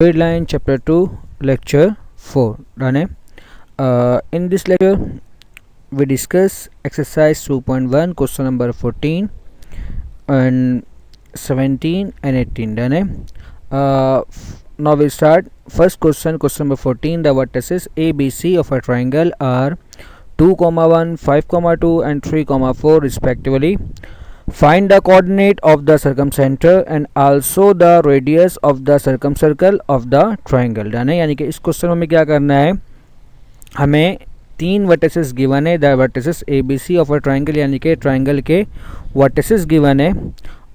Line chapter 2 lecture 4 Rane. In this lecture we discuss exercise 2.1 question number 14 and 17 and 18 Rane. Now we start first question number 14. The vertices ABC of a triangle are 2, 1, 5, 2 and 3, 4 respectively. Find the coordinate of the circumcenter and also the radius of the circumcircle of the triangle. यानी कि इस question में हमें क्या करना है, हमें तीन वर्टिसेस गिवन है, the vertices ABC of a triangle, यानी कि ट्राइंगल के वर्टिसेस गिवन है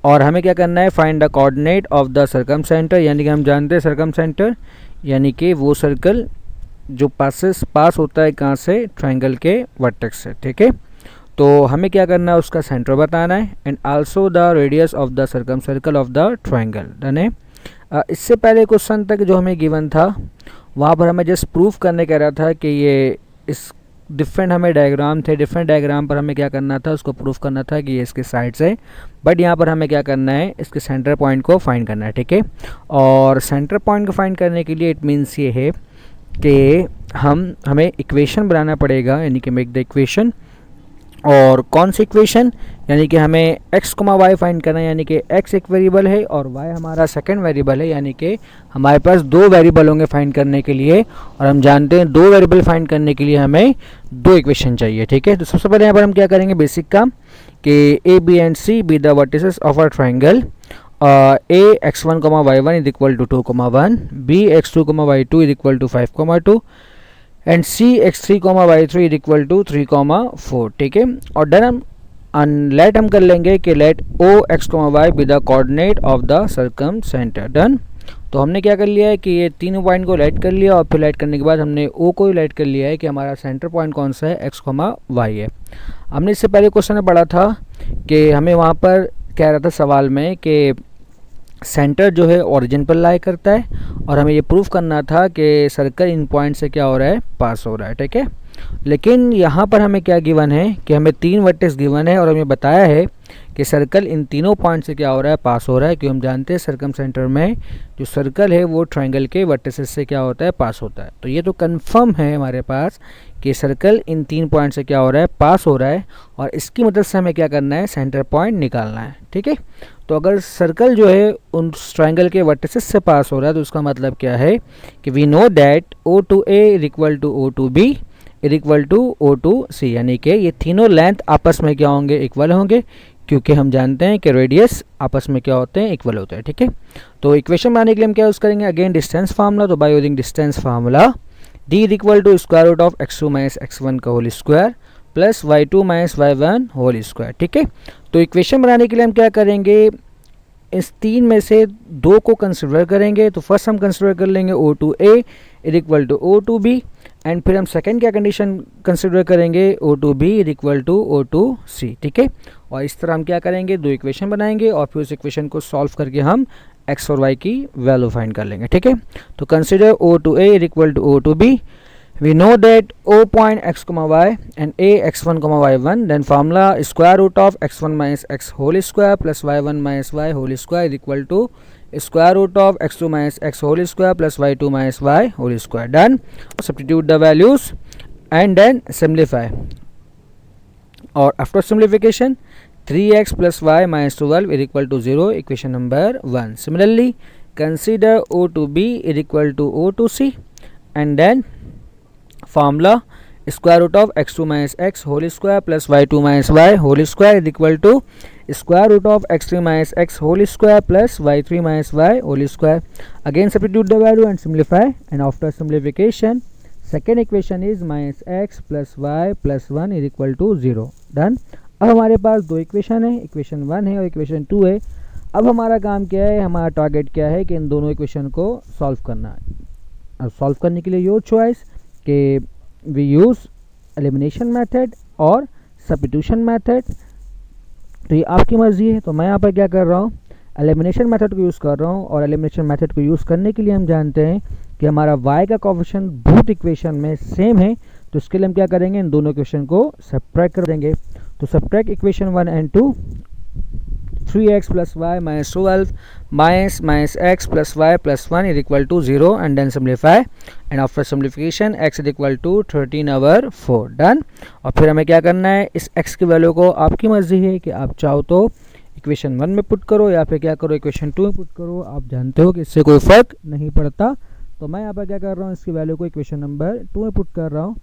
और हमें क्या करना है, find the coordinate of the circumcentre, यानी कि हम जानते हैं सर्कमसेंटर यानी कि वो सर्कल जो पास होता है कहाँ से, ट्राइंगल के वर्टेक्स से. ठीक है, तो हमें क्या करना है, उसका सेंटर बताना है and also the radius of the circum circle of the triangle. Done है. इससे पहले क्वेश्चन तक जो हमें गिवन था वहाँ पर हमें जस्ट प्रूफ करने कह रहा था कि ये इस डिफरेंट हमें डायग्राम थे, डिफरेंट डायग्राम पर हमें क्या करना था, उसको प्रूफ करना था कि ये इसके साइड्स है, बट यहाँ पर हमें क्या करना है, इसके सेंटर पॉइंट को फाइंड करना है. ठीक है, और सेंटर पॉइंट को फाइंड करने के लिए इट मीन्स ये है कि हमें इक्वेशन बनाना पड़ेगा, यानी कि मेक द इक्वेशन. और कौन सी इक्वेशन, यानी कि हमें x, y फाइंड करना है, यानी कि x एक वेरिएबल है और y हमारा सेकंड वेरिएबल है, यानी कि हमारे पास दो वेरिएबल होंगे फाइंड करने के लिए और हम जानते हैं दो वेरिएबल फाइंड करने के लिए हमें दो इक्वेशन चाहिए. ठीक है, तो सबसे पहले यहाँ पर हम क्या करेंगे, बेसिक काम कि A, B and C be the vertices of a triangle. A x1, y1 is equal to 2, 1, B x2, y2 is equal to 5, 2 and C x3, y3 is equal to 3, 4. ठीक है, और डन हम late हम कर लेंगे कि let O x, y be the coordinate of the circumcentre. Done. तो हमने क्या कर लिया है कि ये तीनों पॉइंट को लेट कर लिया और फिर लेट करने के बाद हमने O को लेट कर लिया है कि हमारा सेंटर पॉइंट कौन सा है, x, y है. हमने इससे पहले क्वेश्चन में पढ़ा था कि हमें वहाँ पर कह रहा था सवाल में कि सेंटर जो है ओरिजिन पर लाई करता है और हमें ये प्रूफ करना था कि सर्कल इन पॉइंट से क्या हो रहा है, पास हो रहा है. ठीक है, लेकिन यहाँ पर हमें क्या गिवन है कि हमें तीन वर्टेक्स गिवन है और हमें बताया है कि सर्कल इन तीनों पॉइंट से क्या हो रहा है, पास हो रहा है, क्योंकि हम जानते हैं सर्कम सेंटर में जो सर्कल है वो ट्राइंगल के वर्टिसेस से क्या होता है, पास होता है. तो ये तो कंफर्म है हमारे पास कि सर्कल इन तीन पॉइंट से क्या हो रहा है, पास हो रहा है और इसकी मदद से हमें क्या करना है, सेंटर पॉइंट निकालना है. ठीक है, तो अगर सर्कल जो है उन ट्राइंगल के वर्टिसेस से पास हो रहा है तो उसका मतलब क्या है कि we know that O to A is equal to O to B is equal to O to C, यानी कि ये तीनों लेंथ आपस में क्या होंगे, इक्वल होंगे, क्योंकि हम जानते हैं कि रेडियस आपस में क्या होते हैं, इक्वल होते हैं. ठीक है, तो इक्वेशन बनाने के लिए हम क्या यूज़ करेंगे, अगेन डिस्टेंस फार्मूला. तो by using distance formula D is equal to square root of x2 minus x1 का whole square plus y2 minus y1 whole square. ठीक है, तो इक्वेशन बनाने के लिए हम क्या करेंगे, इस तीन में से दो को कंसिडर करेंगे. तो फर्स्ट हम कंसिडर कर लेंगे O to A is equal to O to B and फिर हम सेकंड क्या कंडीशन कंसिडर करेंगे, O to B is equal to O to C. ठीक है, और इस तरह हम क्या करेंगे, दो इक्वेशन बनाएंगे और फिर उस इक्वेशन को सॉल्व करके हम x और y की वैल्यू फाइंड कर लेंगे. ठीक है, तो consider O to A is equal to O to B. We know that O point x, y and A x1, y1, then formula square root of x1 minus x whole square plus y1 minus y whole square is equal to square root of x2 minus x whole square plus y2 minus y whole square. Done. Substitute the values and then simplify. Or after simplification, 3x plus y minus 12 is equal to 0. Equation number 1. Similarly, consider O to B is equal to O to C and then formula square root of x2 minus x whole square plus y2 minus y whole square is equal to square root of x3 minus x whole square plus y3 minus y whole square. Again substitute the value and simplify, and after simplification second equation is minus x plus y plus 1 is equal to 0. Done. अब हमारे पास दो equation है, equation 1 है और equation 2 है. अब हमारा काम क्या है, हमारा टारगेट क्या है कि इन दोनों इक्वेशन को सॉल्व करना है. अब सॉल्व करने के लिए योर चॉइस कि वी यूज़ एलिमिनेशन मेथड और सब्स्टिट्यूशन मेथड. तो ये आपकी मर्ज़ी है. तो मैं यहाँ पर क्या कर रहा हूँ, एलिमिनेशन मेथड को यूज़ कर रहा हूँ और एलिमिनेशन मेथड को यूज़ करने के लिए हम जानते हैं कि हमारा y का कोफिशिएंट बोथ इक्वेशन में सेम है. तो इसके लिए हम क्या करेंगे, इन दोनों इक्वेशन को सब्ट्रैक्ट कर देंगे. तो subtract equation 1 and 2 3x plus y minus 12 minus x plus y plus 1 is equal to 0, and then simplify, and after simplification x is equal to 13/4 done. और फिर हमें क्या करना है, इस x की वैल्यू को आपकी मर्जी है कि आप चाहो तो इक्वेशन 1 में पुट करो या फिर क्या करो इक्वेशन 2 में पुट करो, आप जानते हो कि इससे कोई फ़र्क नहीं पड़ता। तो मैं यहाँ पर क्या कर रहा हूँ, इसकी वैल्यू को इक्वेशन नंबर 2 में पुट कर रहा हूँ।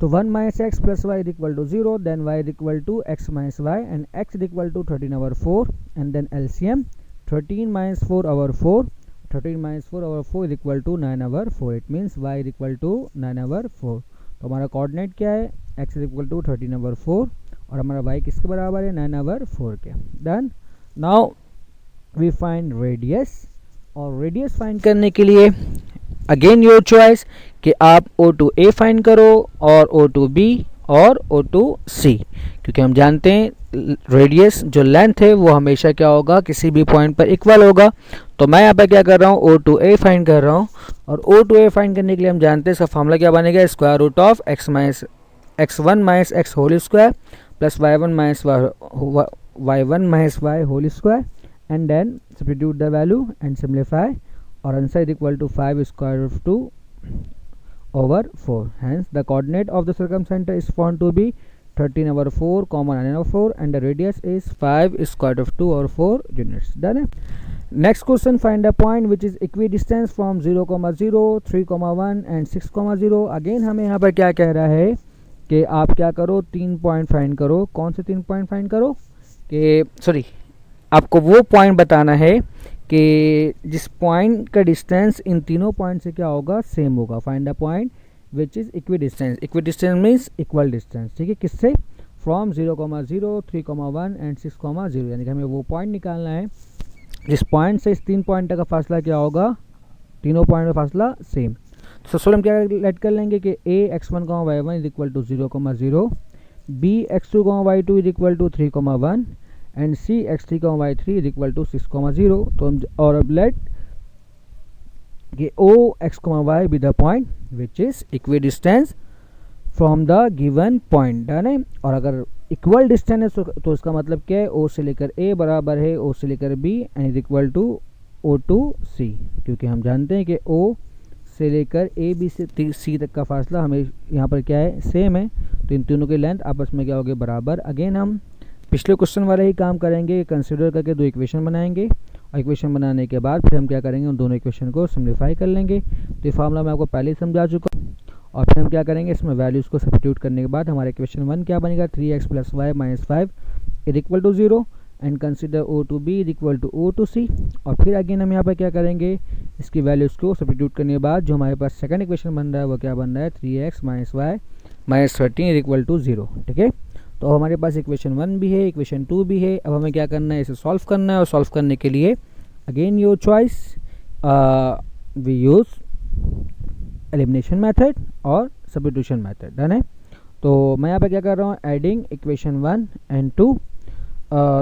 तो 1 minus x plus y is equal to 0, then y is equal to x minus y, and x is equal to 13/4, and then LCM 13 minus 4/4, 13 minus 4/4 is equal to 9/4, it means y is equal to 9/4। तो हमारा coordinate क्या है, x is equal to 13/4 और हमारा y किसके बराबर है, 9/4 के। Done. Now we find radius, और रेडियस फाइंड करने के लिए अगेन योर चॉइस कि आप O2A फाइंड करो और O2B और O2C, क्योंकि हम जानते हैं रेडियस जो लेंथ है वो हमेशा क्या होगा, किसी भी पॉइंट पर इक्वल होगा। तो मैं यहाँ पर क्या कर रहा हूँ, O2A फाइंड कर रहा हूँ, और O2A फाइंड करने के लिए हम जानते हैं इसका फॉर्मूला क्या बनेगा, square root of x1 minus x whole square plus y1 minus y whole square, and then substitute the value and simplify, or answer is equal to 5 square root of 2/4. Hence the coordinate of the circumcenter is found to be 13/4, 9/4, and the radius is 5 square root of 2/4 units. Done. Next question, find a point which is equidistant from 0, 0, 3, 1 and 6, 0. Again हमें यहाँ पर क्या कह रहा है कि आप क्या करो, 3 पॉइंट फाइंड करो। कौन से 3 पॉइंट फाइंड करो, कि सॉरी आपको वो पॉइंट बताना है कि जिस पॉइंट का डिस्टेंस इन तीनों पॉइंट से क्या होगा, सेम होगा। Find a point which is equidistance, equidistance means equal distance, ठीक है, किससे, फ्रॉम 0, 0, 3, 1 एंड 6, 0, यानी कि हमें वो पॉइंट निकालना है जिस पॉइंट से इस 3 पॉइंट का फासला क्या होगा, तीनों पॉइंट का फासला सेम। तो सबसे पहले हम क्या लेट कर लेंगे कि a x1, y1 is equal to 0, 0, b x2, y2 is equal to 3, 1 and c x3, y3 is equal to 6, 0। तो हम और अब लेट कि o x, y be the point which is equidistant from the given point। Done है। और अगर equal distance है तो इसका मतलब क्या है, o से लेकर a बराबर है o से लेकर b and is equal to o to c, क्योंकि हम जानते हैं कि o से लेकर a b से c तक का फासला हमें यहाँ पर क्या है, सेम है। तो इन तीनों की लेंथ आपस में क्या होगी, बराबर। अगेन हम पिछले क्वेश्चन वाला ही काम करेंगे, कंसीडर करके 2 इक्वेशन बनाएंगे, और इक्वेशन बनाने के बाद फिर हम क्या करेंगे, उन दोनों इक्वेशन को सिम्प्लीफाई कर लेंगे। तो ये फार्मूला मैं आपको पहले ही समझा चुका हूँ। और फिर हम क्या करेंगे, इसमें वैल्यूज़ को सब्स्टिट्यूट करने के बाद हमारा इक्वेशन 1 क्या बनेगा, 3x plus y minus 5 is equal to 0, and consider O2B is equal to O2C। और फिर अगेन हम यहाँ पर क्या करेंगे, इसकी वैल्यूज़ को सब्स्टिट्यूट करने के बाद जो हमारे पास सेकंड इक्वेशन बन रहा है वो क्या बन रहा है, 3x minus y minus 13 is equal to 0, ठीक है। तो हमारे पास इक्वेशन 1 भी है, इक्वेशन 2 भी है। अब हमें क्या करना है, इसे सॉल्व करना है, और सॉल्व करने के लिए again your choice, we use elimination method और सब्स्टिट्यूशन मेथड। डन है। तो मैं यहाँ पे क्या कर रहा हूँ, एडिंग इक्वेशन 1 एंड 2।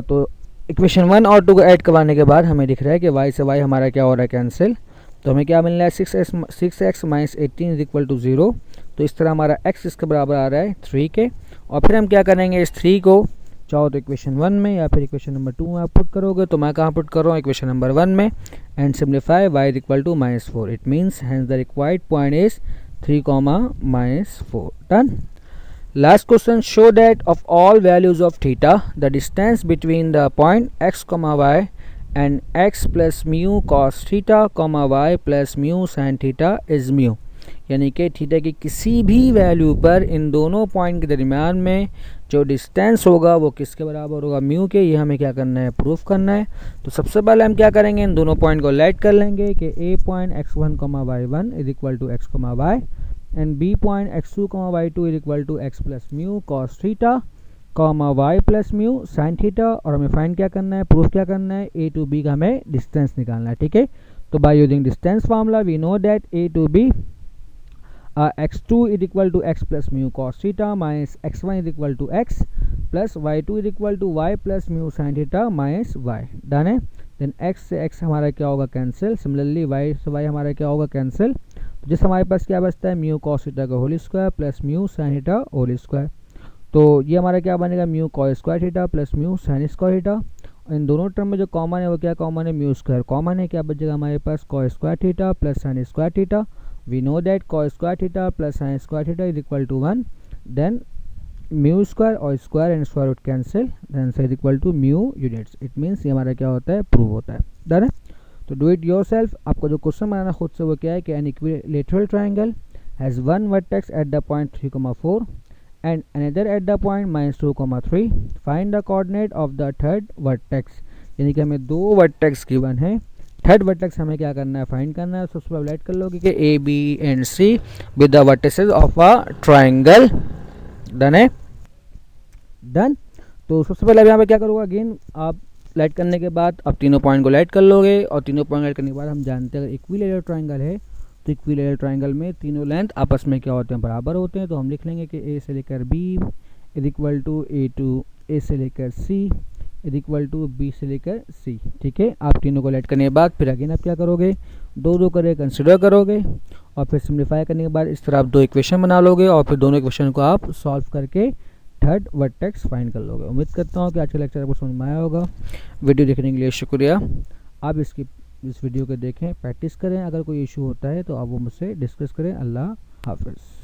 तो इक्वेशन 1 और 2 को ऐड करवाने के बाद हमें दिख रहा है कि y से y हमारा क्या हो रहा है, कैंसिल। तो हमें क्या मिल रहा है, 6x minus 18 is equal to 0। तो इस तरह हमारा x इसके बराबर आ रहा है 3 के। और फिर हम क्या करेंगे, इस 3 को चाहो तो इक्वेशन 1 में या फिर इक्वेशन नंबर 2 में आप पुट करोगे। तो मैं कहाँ पुट कर रहा हूँ, इक्वेशन नंबर 1 में, and simplify y is equal to -4। It means hence the required point is 3, -4। Done. Last question, show that of all values of theta, the distance between the point x, y and x plus mu cos theta, y plus mu sin theta is mu। यानी कि theta की किसी भी value पर इन दोनों point के दरमियान में जो डिस्टेंस होगा वो किसके बराबर होगा, म्यू के। ये हमें क्या करना है, प्रूफ करना है। तो सबसे पहले हम क्या करेंगे, इन दोनों पॉइंट को लेट कर लेंगे कि a point x1, y1 is equal to x, y, and b point x2, y2 is equal to x plus mu cos theta, y plus mu sin theta। और हमें फाइंड क्या करना है, प्रूफ क्या करना है, a to b का हमें डिस्टेंस निकालना है, ठीक है। तो by using distance formula we know that a to b x2 is equal to x plus mu cos theta minus x1 is equal to x plus y2 is equal to y plus mu sin theta minus y। Done है। Then x से x हमारा क्या होगा, cancel. Similarly y से y हमारा क्या होगा, cancel. जिस हमारे पास क्या बचता है, म्यू कॉस थीटा का whole square plus mu sine theta whole square. तो ये हमारा क्या बनेगा, mu cos square theta plus mu sine square theta. इन दोनों टर्म में जो कॉमन है वो क्या कॉमन है, म्यू स्क्वायर कॉमन है। क्या बचेगा हमारे पास, cos square theta plus sine square theta. We know that cos square theta plus sine square theta is equal to 1, then mu square और square and square root cancel, then answer is equal to mu units. It means ये हमारा क्या होता है, prove होता है। Done है। तो डू इट योरसेल्फ। आपको जो क्वेश्चन बनाना खुद से वो क्या है कि an equilateral triangle has one vertex at the point 3,4 and another at the point -2,3. Find the coordinate of the third vertex. यानी कि हमें दो वर्टेक्स गिवन है, थर्ड वर्टेक्स हमें क्या करना है, फाइंड करना है। सबसे पहले राइट कर लोगे कि A B and C with the vertices of a triangle. Done है, डन। तो सबसे पहले यहाँ पे क्या करूँगा, अगेन आप लाइट करने के बाद आप तीनों पॉइंट को लाइट कर लोगे, और तीनों पॉइंट लाइट करने के बाद हम जानते हैं अगर इक्विलेटरल ट्रायंगल है तो इक्विलेटरल ट्रायंगल में तीनों लेंथ आपस में क्या होते हैं, बराबर होते हैं। तो हम लिख लेंगे कि ए से लेकर बी इज इक्वल टू ए से लेकर सी इज इक्वल टू बी से लेकर सी। ठीक है, आप तीनों को लाइट करने के बाद फिर अगेन आप क्या करोगे, दो दो करके कंसिडर करोगे, और फिर सिम्प्लीफाई करने के बाद इस तरह आप दो इक्वेशन बना लोगे, और फिर दोनों इक्वेशन को आप सॉल्व करके थर्ड वर्टेक्स फाइंड कर लोगे। उम्मीद करता हूँ कि आज का लेक्चर आपको समझ में आया होगा। वीडियो देखने के लिए शुक्रिया। आप इस वीडियो को देखें, प्रैक्टिस करें। अगर कोई इशू होता है तो आप वो मुझसे डिस्कस करें। अल्लाह हाफिज़।